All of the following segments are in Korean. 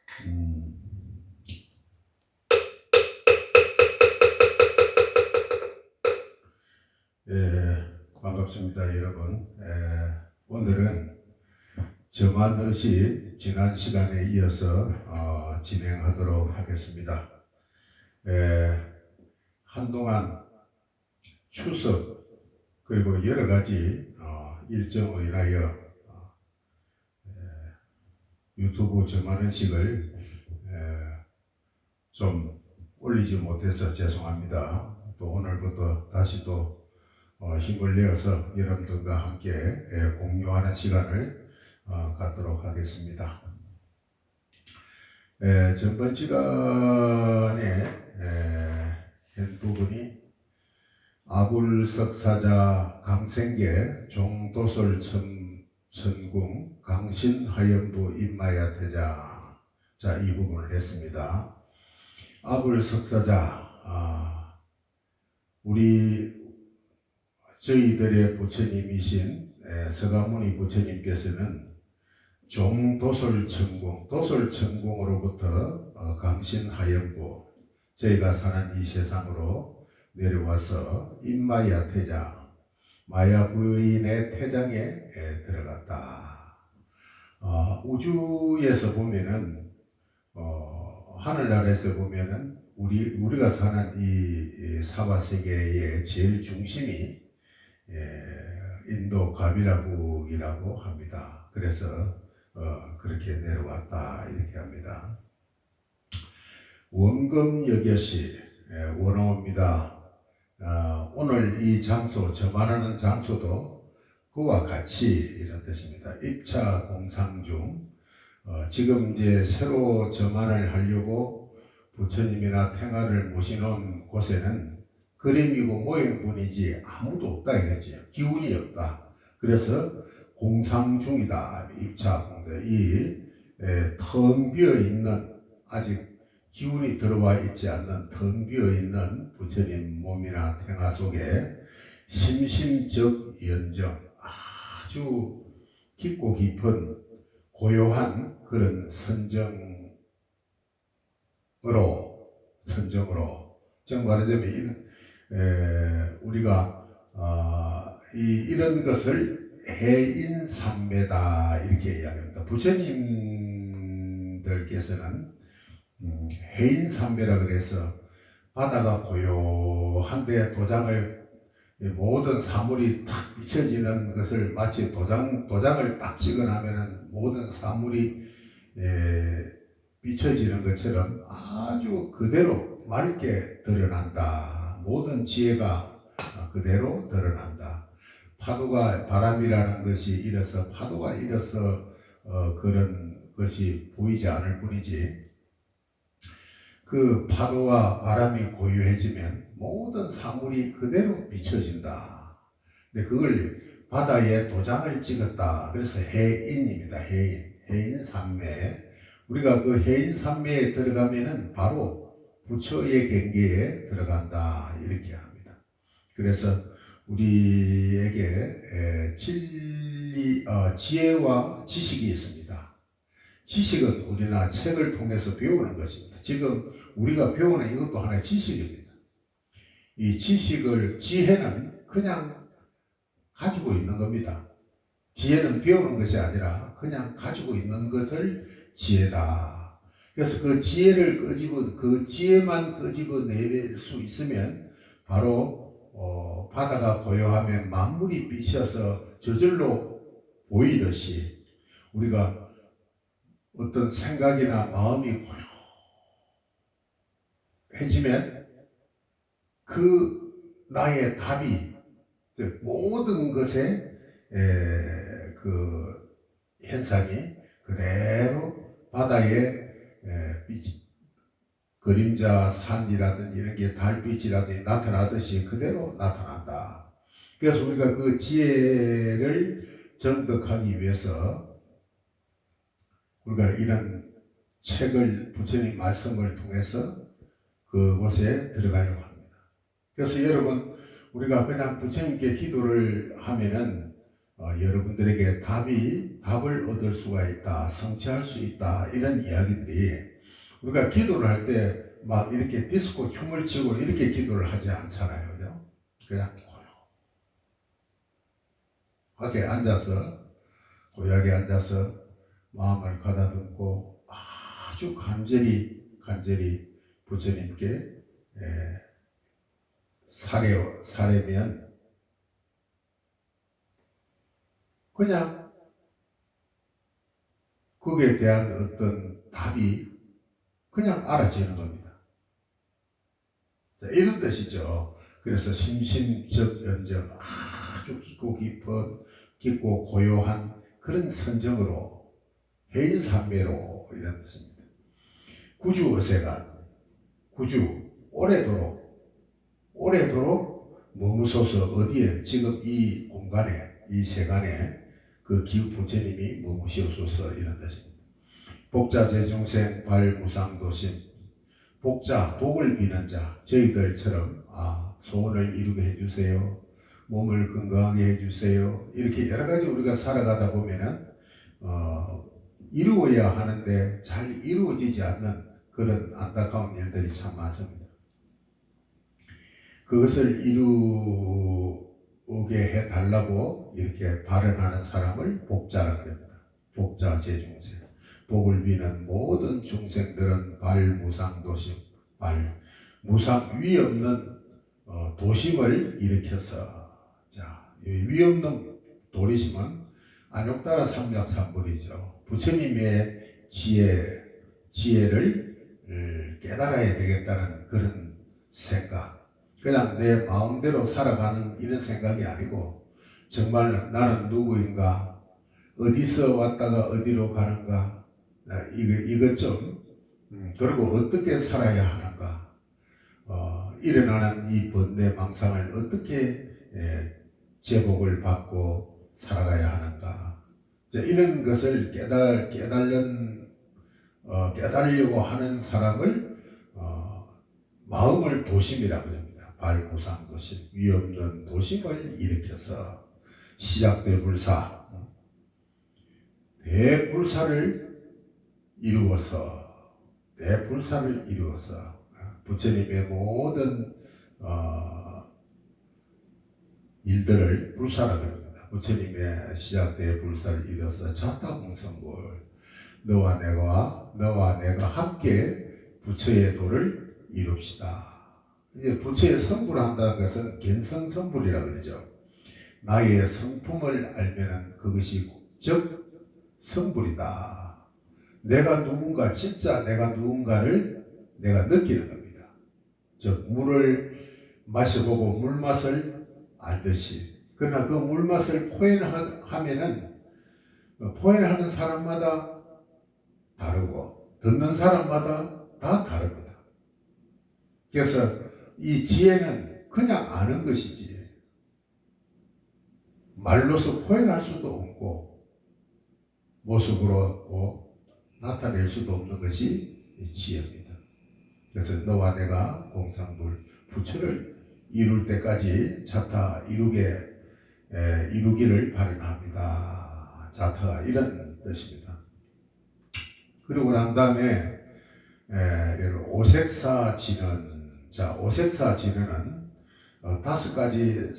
음, 반갑습니다, 여러분. 오늘은 저만의식 지난 시간에 이어서 진행하도록 하겠습니다. 한동안 추석 그리고 여러 가지 일정을 인하여 유튜브 저만의식을 좀 올리지 못해서 죄송합니다. 또 오늘부터 다시 또 힘을 내어서 여러분들과 함께 공유하는 시간을 갖도록 하겠습니다. 전번 시간에 한 부분이 아불석사자 강생계 종도솔 천궁 강신하연부 임마야태자, 자, 이 부분을 했습니다. 아불석사자, 저희들의 부처님이신 서가모니 부처님께서는 종도솔천궁, 도솔천궁으로부터 강신하연부, 저희가 사는 이 세상으로 내려와서 임마야 태장, 마야 부인의 태장에 들어갔다. 우주에서 보면은 하늘나라에서 보면은 우리가 사는 이 사바 세계의 제일 중심이 인도 가비라국이라고 합니다. 그래서 그렇게 내려왔다 이렇게 합니다. 원금여교시 원어입니다. 오늘 이 장소, 저만하는 장소도 그와 같이 이런 뜻입니다. 입차 공상 중 지금 이제 새로 저만을 하려고 부처님이나 탱화를 모시는 곳에는 그림이고 모형뿐이지 아무도 없다 이거지. 기운이 없다. 그래서 공상 중이다. 입차 공대. 텅 비어 있는, 아직 기운이 들어와 있지 않는 텅 비어 있는 부처님 몸이나 탱화 속에 심심적 연정, 아주 깊고 깊은 고요한 그런 선정으로, 즉 말하자면 우리가 이런 것을 해인삼매다 이렇게 이야기합니다. 부처님들께서는 해인삼매라 그래서 바다가 고요한데 모든 사물이 탁 비춰지는 것을, 마치 도장을 딱 찍어나면은 모든 사물이 비춰지는 것처럼 아주 그대로 맑게 드러난다. 모든 지혜가 그대로 드러난다. 파도가, 바람이라는 것이 일어서 파도가 일어서 그런 것이 보이지 않을 뿐이지, 그 파도와 바람이 고요해지면 모든 사물이 그대로 비춰진다. 근데 그걸 바다에 도장을 찍었다. 그래서 해인입니다. 해인 삼매. 우리가 그 해인 삼매에 들어가면은 바로 부처의 경계에 들어간다 이렇게 합니다. 그래서 우리에게 지혜와 지식이 있습니다. 지식은 우리나 책을 통해서 배우는 것입니다. 지금 우리가 배우는 이것도 하나의 지식입니다. 이 지혜는 그냥 가지고 있는 겁니다. 지혜는 배우는 것이 아니라 그냥 가지고 있는 것을 지혜다. 그래서 그 지혜만 끄집어낼 수 있으면 바로 바다가 고요하면 만물이 비쳐서 저절로 보이듯이, 우리가 어떤 생각이나 마음이 고요해지면 그 나의 답이 모든 것의 그 현상이 그대로 바다에 그림자 산이라든지 이런 게 달빛이라든지 나타나듯이 그대로 나타난다. 그래서 우리가 그 지혜를 정득하기 위해서 우리가 이런 책을, 부처님 말씀을 통해서 그곳에 들어가려고 합니다. 그래서 여러분, 우리가 그냥 부처님께 기도를 하면은 여러분들에게 답을 얻을 수가 있다, 성취할 수 있다, 이런 이야기인데, 우리가 기도를 할 때 막 이렇게 디스코 춤을 추고 이렇게 기도를 하지 않잖아요. 그죠? 그냥 고요하게 앉아서, 고요하게 앉아서 마음을 가다듬고 아주 간절히 부처님께 사례면 그냥 거기에 대한 어떤 답이 그냥 알아지는 겁니다. 자, 이런 뜻이죠. 그래서 심심적연정, 아주 깊고 고요한 그런 선정으로, 해인산매로, 이런 뜻입니다. 구주어세간, 구주, 오래도록 머무소서. 어디에? 지금 이 공간에, 이 세간에 그 기후 부처님이 머무시옵소서, 이런 뜻입니다. 복자 제중생 발무상도심, 복자, 복을 비는 자, 저희들처럼 소원을 이루게 해주세요, 몸을 건강하게 해주세요, 이렇게 여러 가지 우리가 살아가다 보면은 이루어야 하는데 잘 이루어지지 않는 그런 안타까운 일들이 참 많습니다. 그것을 이루게 해달라고 이렇게 발언하는 사람을 복자라고 합니다. 복자 제중생. 복을 비는 모든 중생들은 발무상도심, 무상, 위 없는 도심을 일으켜서, 자, 위 없는 도리심은 안욕따라 삼약삼불이죠. 부처님의 지혜를 깨달아야 되겠다는 그런 생각, 그냥 내 마음대로 살아가는 이런 생각이 아니고, 정말 나는 누구인가, 어디서 왔다가 어디로 가는가, 이것 좀, 그리고 어떻게 살아야 하는가, 일어나는 이 번뇌 망상을 어떻게 제복을 받고 살아가야 하는가, 이런 것을 깨달으려고 하는 사람을 마음을 도심이라고 합니다. 발무상도심, 위 없는 도심을 일으켜서 시작대불사, 대불사를 이루어서 부처님의 모든 일들을 불사라고 합니다. 부처님의 시작대 불사를 이루어서 자타공성불, 너와 내가 함께 부처의 도를 이룹시다. 이제 부처의 성불을 한다는 것은 견성성불이라고 그러죠. 나의 성품을 알면은 그것이 즉 성불이다. 내가 누군가, 진짜 내가 누군가를 내가 느끼는 겁니다. 즉 물을 마셔보고 물맛을 알듯이. 그러나 그 물맛을 포인하면은 포인하는 사람마다 다르고 듣는 사람마다 다 다릅니다. 그래서 이 지혜는 그냥 아는 것이지 말로서 포인할 수도 없고 모습으로 나타낼 수도 없는 것이 지혜입니다. 그래서 너와 내가 공상불 부처를 이룰 때까지 자타 이루기를 바라합니다. 자타가 이런 뜻입니다. 그리고 난 다음에 오색사 진언. 자, 오색사 진언은 5가지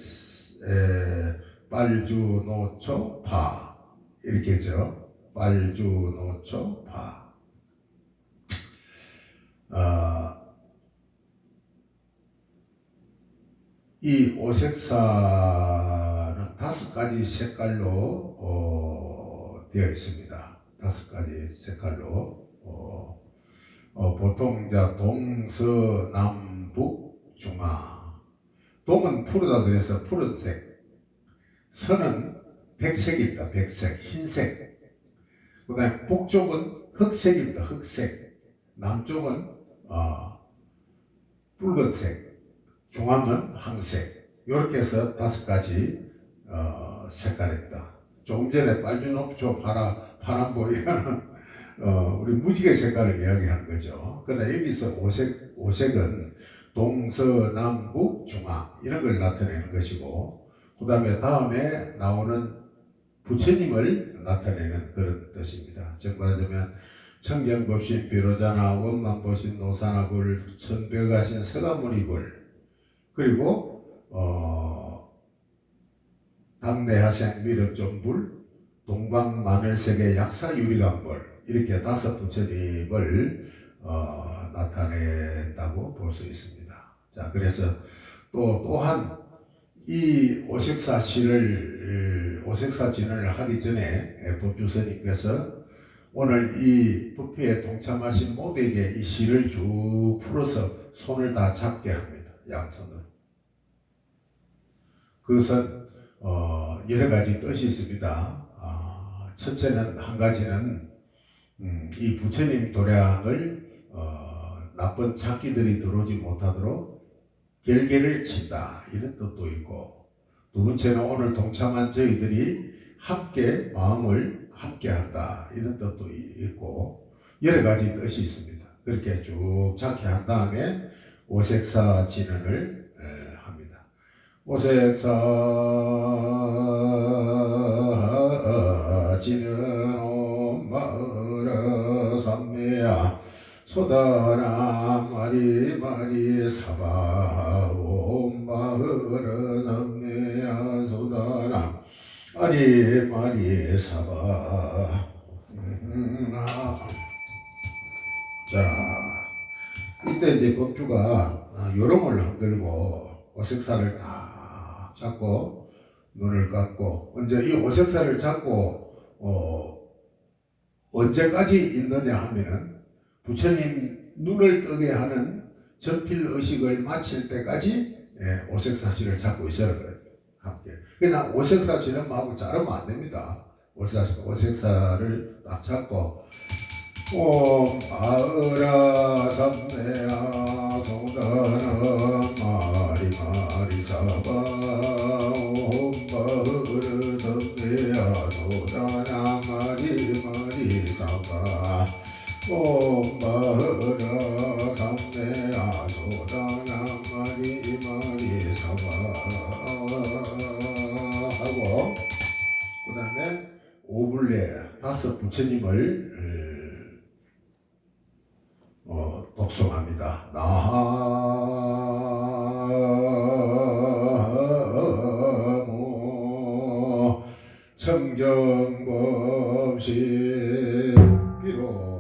빨주노초 파 이렇게 죠. 빨주노초 파. 이 오색사는 5가지 색깔로 되어 있습니다. 5가지 색깔로. 보통 동서남북 중하. 동은 푸르다 그래서 푸른색. 서는 백색입니다. 백색, 흰색. 그 다음에 북쪽은 흑색입니다. 흑색. 남쪽은 붉은색. 중앙은 항색. 이렇게 해서 5가지 색깔입니다. 조금 전에 빨주노초 파란보 이거는 우리 무지개 색깔을 이야기하는 거죠. 그러나 여기서 오색은 동서남북 중하 이런 걸 나타내는 것이고, 그 다음에 나오는 부처님을 나타내는 그런 뜻입니다. 즉 말하자면 청정법신 비로자나 원만보신 노사나불 천벽하신 서가모니불 그리고 당내하생 미륵존불 동방마늘세계 약사유리관불 이렇게 5 부처님을 나타낸다고 볼 수 있습니다. 자, 그래서 또한 이 오색사진을 하기 전에 법주스님께서 오늘 이 부패에 동참하신 모두에게 이 시를 쭉 풀어서 손을 다 잡게 합니다. 양손을. 그것은 여러 가지 뜻이 있습니다. 첫째는 한 가지는 이 부처님 도량을 나쁜 작기들이 들어오지 못하도록 결계를 친다 이런 뜻도 있고, 두 번째는 오늘 동참한 저희들이 함께 마음을 함께 한다 이런 뜻도 있고 여러 가지 뜻이 있습니다. 그렇게 쭉 작게 한 다음에 오색사 진언을 합니다. 오색사 진언 옴마으라 삼매야 소다나 마리 사바 옴마으라 삼매야 소다나 마리 사바. 자, 이때 이제 법주가 요령을 흔들고 오색사를 딱 잡고 눈을 감고, 이제 이 오색사를 잡고 언제까지 있느냐 하면은 부처님 눈을 뜨게 하는 전필의식을 마칠 때까지 오색사실을 잡고 있어야 그래요. 함께. 그냥 오색사실은 마구 자르면 안 됩니다. 오색사를 딱 잡고 옴마으라 삼매야 소다나 마리 사바 옴마으라 삼매야 소다나 마리 사바 옴마으라 삼매야 소다나 마리 사바 하고, 그 다음에 오불례 5 부처님을 독송합니다. 나무 청정법신 비로자나무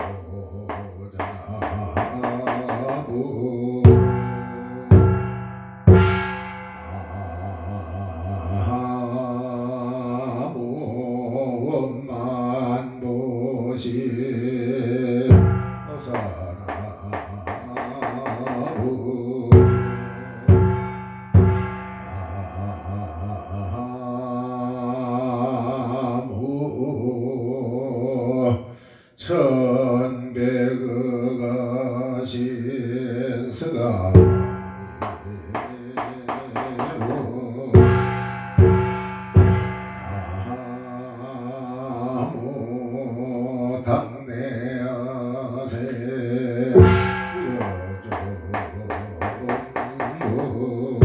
원만보신 노사나무 천백어가신 서가모니 나무 당내하세 위로존부 나무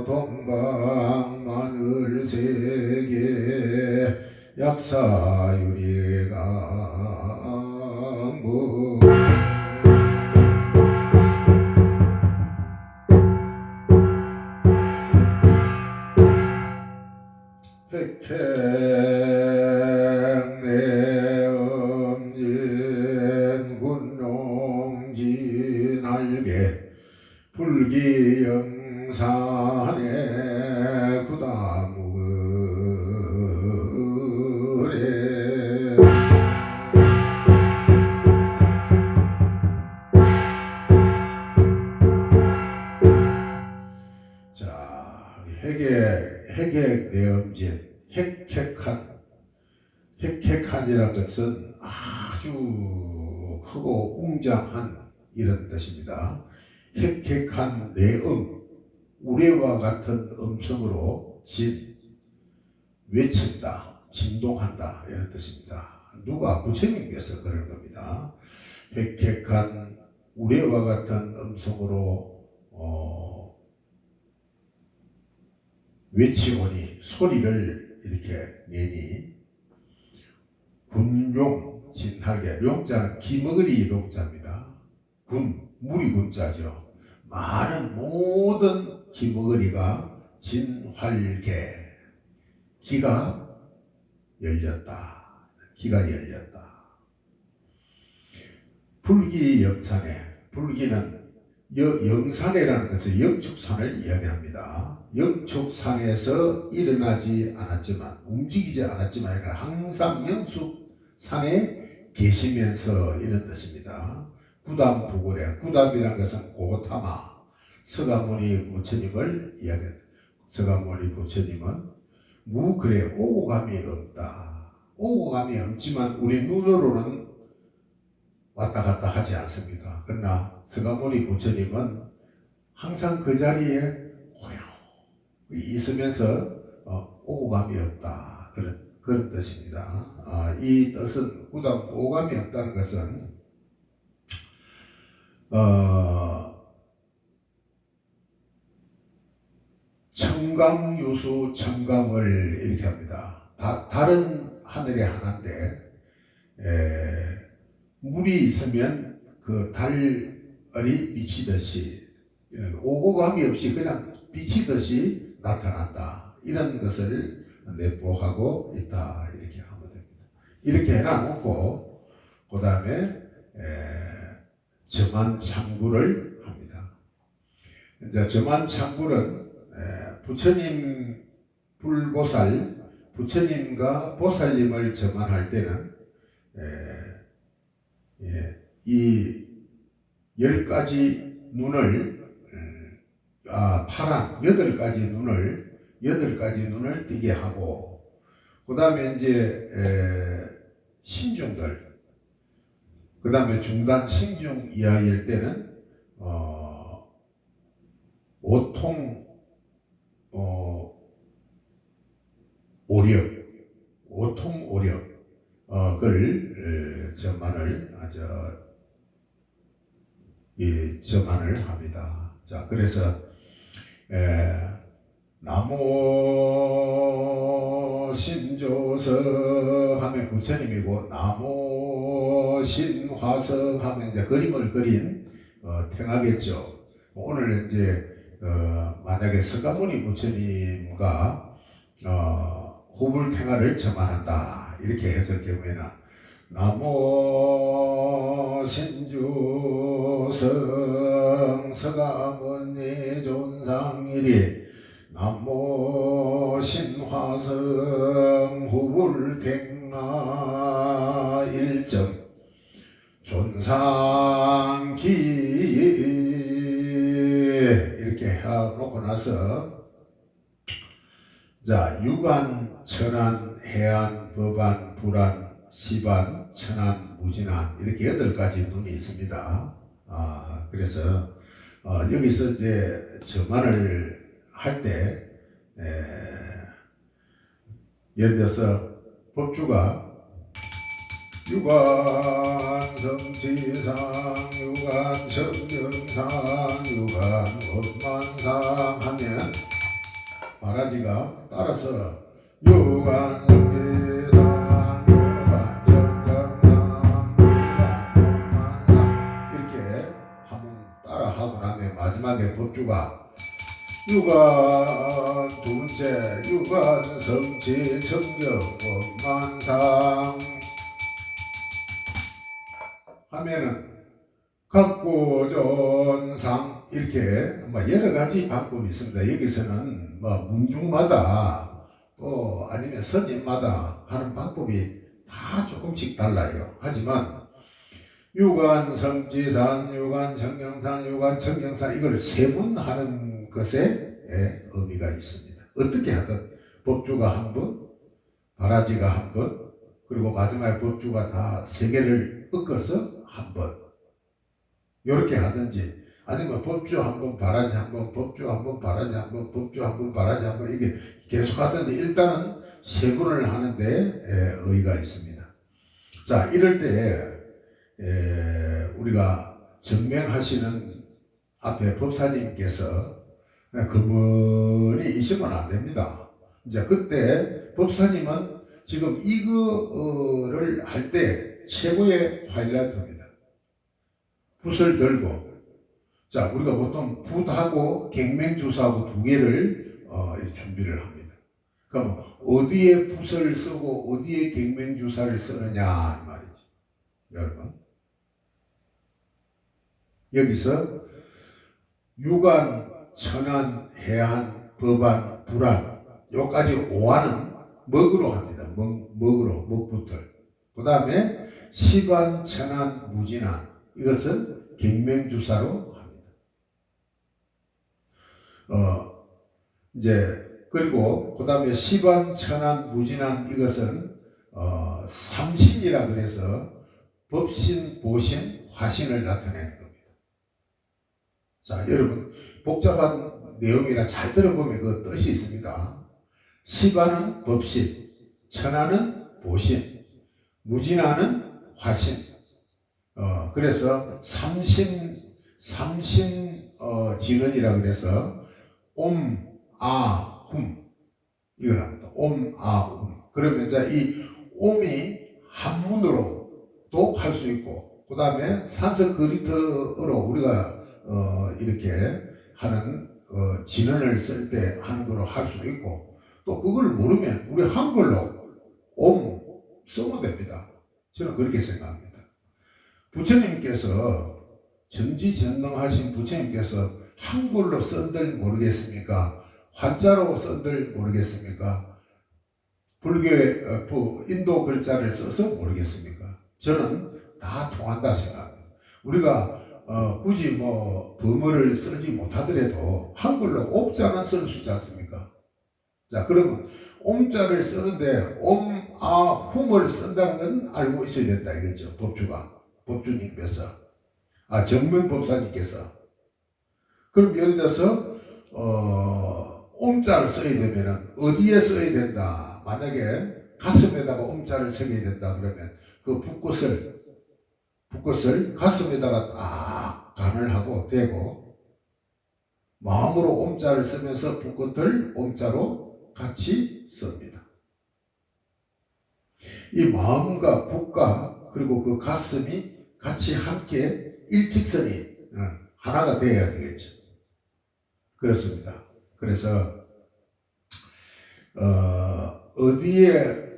동방마늘세계 약사유리강부 백행내엄진 군용진 알게 불기영산에 구다무을에. 자, 핵핵내엄진 핵핵한이라는 것은 아주 크고 웅장한 이런 뜻입니다. 핵핵한 내음, 우레와 같은 음성으로 외친다, 진동한다 이런 뜻입니다. 누가? 부처님께서 그런 겁니다. 핵핵한 우레와 같은 음성으로 외치오니 소리를 이렇게 내니 군용 진할게 용자는 기머거리 용자입니다. 물이 군자죠. 많은 모든 기머거리가 진활게 기가 열렸다. 기가 열렸다. 불기영산에 불기는 영산이라는 것은 영축산을 이야기합니다. 영축산에서 일어나지 않았지만 움직이지 않았지만 항상 영숙산에 계시면서 이런 뜻입니다. 구담 부고래 구담이라는 것은 고타마 서가모니 부처님을 이야기합니다. 서가모니 부처님은 무그래 오고감이 없다. 오고감이 없지만 우리 눈으로는 왔다 갔다 하지 않습니까? 그러나 서가모니 부처님은 항상 그 자리에 고요히 있으면서 오감이 없다. 그런 뜻입니다. 이 뜻은 오감이 없다는 것은 청강유수 청강을 이렇게 합니다. 다른 하늘의 하나인데 물이 있으면 그 달이 비치듯이 오고감이 없이 그냥 비치듯이 나타난다. 이런 것을 내포하고 있다. 이렇게 하면 됩니다. 이렇게 해놔놓고 그 다음에 점안창구를 합니다. 이제 점안창구는 부처님 불보살 부처님과 보살님을 점안할 때는 이 10가지 눈을 파란 8가지 눈을 띄게 하고 그 다음에 이제 신중들 그 다음에 중단 신중 이하일 때는 오통 오력 그를 점안을 합니다. 자, 그래서 나모 신조성 하면 부처님이고 나모 신화성 하면 이제 그림을 그린 탱하겠죠. 오늘 이제 만약에 서가모니 부처님과 호불탱화를 점안한다 이렇게 했을 경우에는 나모 신주성 서가모니 존상일이 나모 신화성 후불탱화 일정 존상기 이렇게 해놓고 나서 자 유관, 천안, 해안, 법안, 불안, 시반, 천안, 무진안 이렇게 8가지 눈이 있습니다. 그래서 여기서 이제 점안을 할 때 예를 들어서 법주가 유관 성지상 유관 성명상 유관 원만상 하면 바라지가 따라서 유관 성지상 유관 정정상 유관 원만상 이렇게 한번 따라하고 나면 마지막에 법주가 유관 두 번째 유관 성지 성경 원만상 하면은 각고존상 이렇게 여러 가지 방법이 있습니다. 여기서는 문중마다 또 아니면 선임마다 하는 방법이 다 조금씩 달라요. 하지만 유관 성지산, 유관 정경산, 유관 청경산 이걸 세분하는 것에 의미가 있습니다. 어떻게 하든 법주가 한 번, 바라지가 한 번, 그리고 마지막에 법주가 다 3개를 엮어서 한 번 이렇게 하든지 아니면 법주 한 번, 바라지 한 번, 법주 한 번, 바라지 한 번, 법주 한 번, 바라지 한 번 이게 계속 하든지 일단은 3번을 하는데 의의가 있습니다. 자, 이럴 때 우리가 정명하시는 앞에 법사님께서 그분이 있으면 안 됩니다. 이제 그때 법사님은 지금 이거를 할 때 최고의 하이라이트입니다. 붓을 들고, 자, 우리가 보통 붓하고 갱맹주사하고 두 개를 이렇게 준비를 합니다. 그럼 어디에 붓을 쓰고 어디에 갱맹주사를 쓰느냐 이 말이죠. 여러분, 여기서 유관, 천안, 해안, 법안, 불안 요까지 오한은 먹으로 합니다. 먹으로, 먹부터. 그 다음에 시반, 천안, 무진안 이것은 갱맹주사로 합니다. 이제 그리고 그 다음에 시반, 천안, 무진안 이것은 삼신이라 그래서 법신, 보신, 화신을 나타내는 겁니다. 자, 여러분 복잡한 내용이라 잘 들어보면 그 뜻이 있습니다. 시반은 법신, 천안은 보신, 무진안은 화신. 그래서 삼신 진언이라 그래서 옴아훔 이걸 합니다. 옴아훔. 그러면 이제 이 옴이 한문으로도 할 수 있고, 그 다음에 산스크리트어로 우리가 이렇게 하는 진언을 쓸 때 하는 거로 할 수도 있고, 또 그걸 모르면 우리 한글로 옴 쓰면 됩니다. 저는 그렇게 생각합니다. 부처님께서 전지전능하신 부처님께서 한글로 쓴들 모르겠습니까? 한자로 쓴들 모르겠습니까? 불교의 인도 글자를 써서 모르겠습니까? 저는 다 통한다 생각합니다. 우리가 굳이 뭐 범어를 쓰지 못하더라도 한글로 옥자는 쓸 수 있지 않습니까? 자, 그러면 옴자를 쓰는데 옴아훔을 쓴다는 건 알고 있어야 된다 이거죠. 법주님께서, 정명법사님께서. 그럼 예를 들어서 옴자를 써야 되면은 어디에 써야 된다. 만약에 가슴에다가 옴자를 새겨야 된다 그러면 그 붓꽃을 가슴에다가 딱 간을 하고 대고 마음으로 옴자를 쓰면서 붓꽃을 옴자로 같이 씁니다. 이 마음과 붓과 그리고 그 가슴이 같이 함께 일직선이 하나가 되어야 되겠죠. 그렇습니다. 그래서 어디에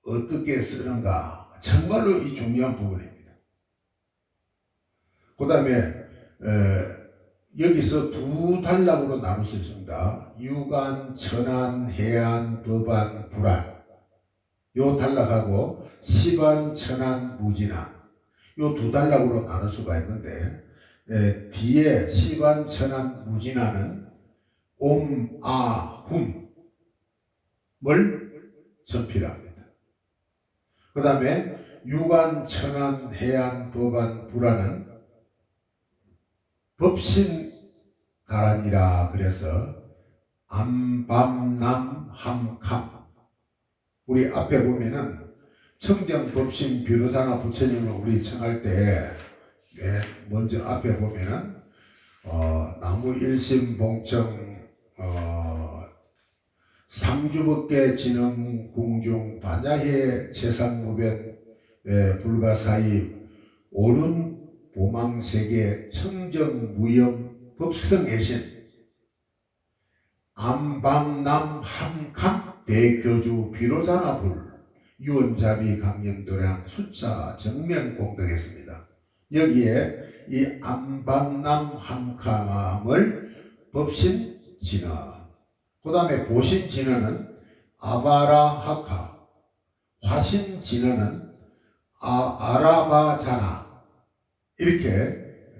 어떻게 쓰는가 정말로 이 중요한 부분입니다. 그 다음에 여기서 두 단락으로 나눌 수 있습니다. 유관, 천안, 해안, 법안, 불안 요 단락하고 시반, 천안, 무진안 요 두 단락으로 나눌 수가 있는데 뒤에 시반, 천안, 무진안은 옴아훔을 전필합니다. 그 다음에 유관, 천안, 해안, 법안, 불안은 법신가란이라 그래서 암밤남 함캄. 우리 앞에 보면은 청정법신 변호사나 부처님을 우리 청할 때 먼저 앞에 보면은 나무 일심 봉청 상주법계 진흥 궁중 반야해 최상무변 불가사의 오륜 보망세계 청정무염 법성애신 암밤남 함캄 대교주 비로자나불 유언자비 강념도량 숫자 정명공덕했습니다. 여기에 이 암밤남 함캄을 법신 진언, 그 다음에 보신 진언은 아바라하카, 화신 진언은 아라바자나 이렇게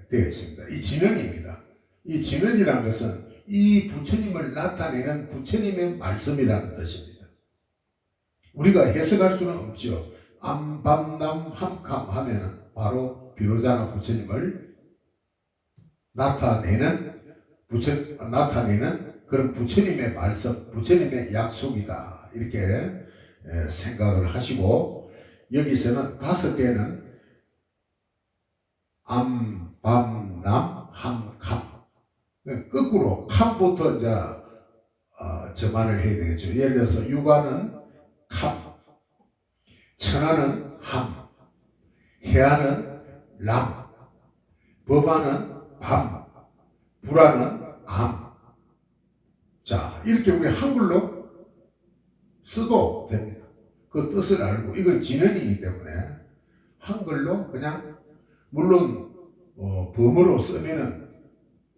되어 있습니다. 이 진언입니다. 이 진언이라는 것은 이 부처님을 나타내는 부처님의 말씀이라는 뜻입니다. 우리가 해석할 수는 없죠. 암밤남 함캄 하면 바로 비로자나 부처님을 나타내는 그런 부처님의 말씀, 부처님의 약속이다 이렇게 생각을 하시고, 여기서는 5개는 암밤남 함캄 거꾸로 캄부터 이제 저만을 해야 되겠죠. 예를 들어서 유관은 캄, 천하는 함, 해안은 람, 법안은 밤, 불안은 암. 자, 이렇게 우리 한글로 써도 됩니다. 그 뜻을 알고, 이건 진언이기 때문에 한글로 그냥, 물론 범어로 쓰면은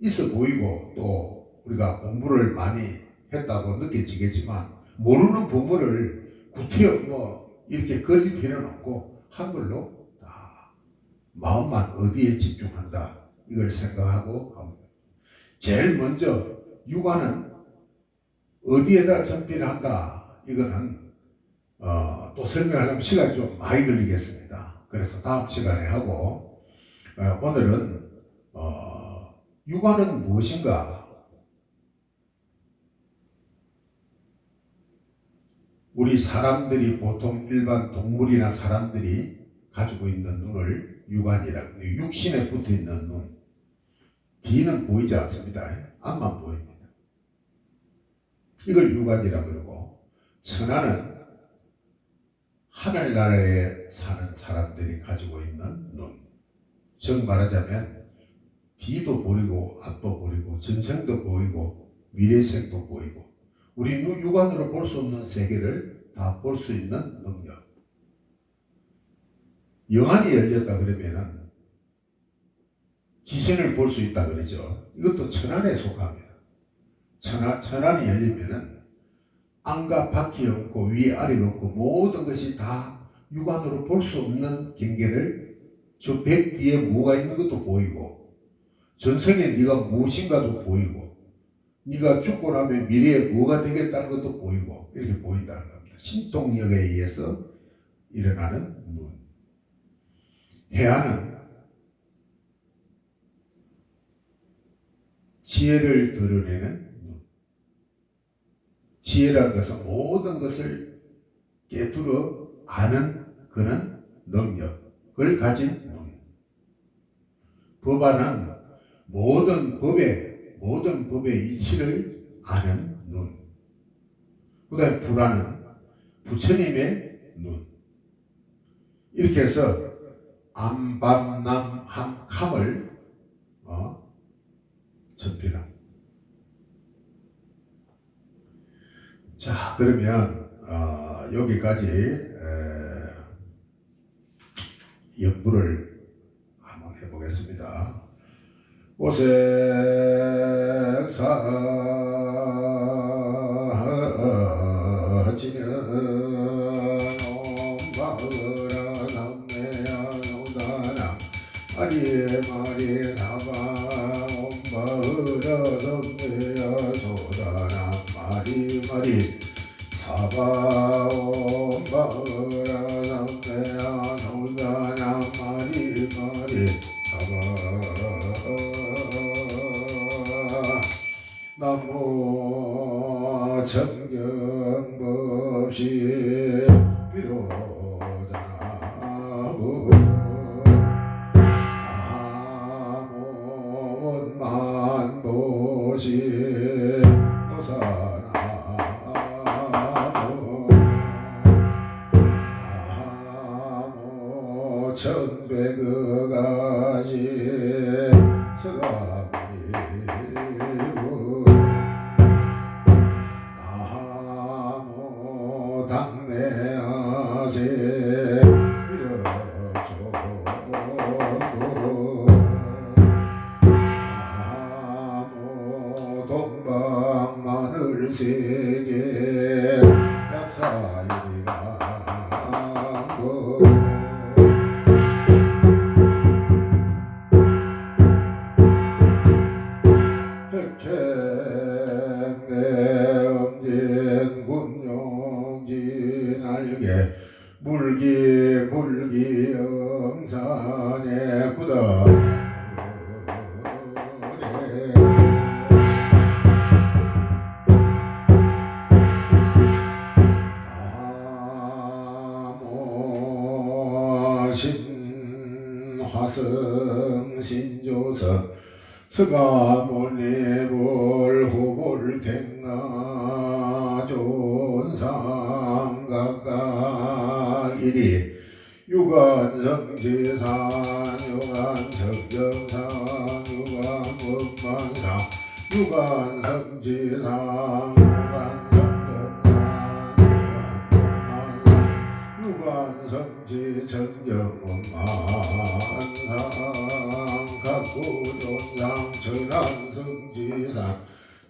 있어 보이고 또 우리가 공부를 많이 했다고 느껴지겠지만, 모르는 범어를 구태여 이렇게 그릴 필요는 없고 한글로 다 마음만 어디에 집중한다, 이걸 생각하고 합니다. 제일 먼저 유관은 어디에다 전필한다, 이거는 또 설명하려면 시간이 좀 많이 걸리겠습니다. 그래서 다음 시간에 하고, 오늘은 유관은 무엇인가? 우리 사람들이, 보통 일반 동물이나 사람들이 가지고 있는 눈을 유관이라고, 육신에 붙어 있는 눈, 귀는 보이지 않습니다. 앞만 보입니다. 이걸 유관이라고 그러고, 천하는 하늘나라에 사는 사람들이 가지고 있는 눈. 즉 말하자면 뒤도 보이고 앞도 보이고 전생도 보이고 미래생도 보이고, 우리 육안으로 볼 수 없는 세계를 다 볼 수 있는 능력. 영안이 열렸다 그러면은 귀신을 볼 수 있다 그러죠. 이것도 천안에 속합니다. 천안이 열리면은 안과 밖이 없고 위 아래가 없고 모든 것이 다 육안으로 볼 수 없는 경계를, 저 백 뒤에 뭐가 있는 것도 보이고, 전생에 네가 무엇인가도 보이고, 네가 죽고 나면 미래에 뭐가 되겠다는 것도 보이고, 이렇게 보인다는 겁니다. 신통력에 의해서 일어나는 눈. 해안은 지혜를 드러내는 눈. 지혜라는 것은 모든 것을 깨뚫어 아는 그런 능력을 가진 눈. 법안은 모든 법의 이치를 아는 눈. 그 다음에 불안은 부처님의 눈. 이렇게 해서 암, 밤, 남, 함, 캄을 전필합니다. 자, 그러면 여기까지 연구를 한번 해보겠습니다. 오색사지는 옴바흐라남매야노다나 아리마리 나바 옴바흐라남매야소다나 마리마리 사바 옴바흐라남매야노다나 마리마리 사바. 나무 청경법시 비로자나무 나무 원만보시 노사나무 나무 천백어가지 서가모니부 나무 당내하세 미륵조도 나무 동방마늘세계 약사유리강고 군용진 알게 물기 영산에 구다 다모 신화성 신조석 서가모니불 후불택나 존상각각 이리 유관성지산 유관성정산 유관원만상 유관성지산 유관성정산 유관성지정정원만상 각구존상 천안성지산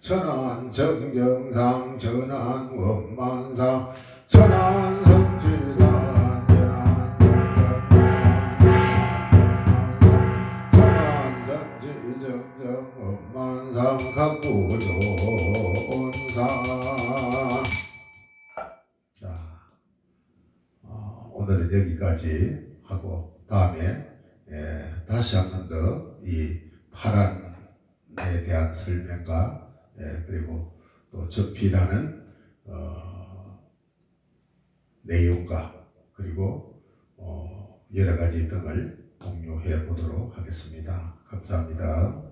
천안정정상 천안원만상 천안성지산 천안성지정정원만상 각구존상. 자, 오늘은 여기까지 하고 다음에 다시 한 번 더 이 파란에 대한 설명과 그리고 또 접히라는 내용과 그리고 여러 가지 등을 공유해 보도록 하겠습니다. 감사합니다.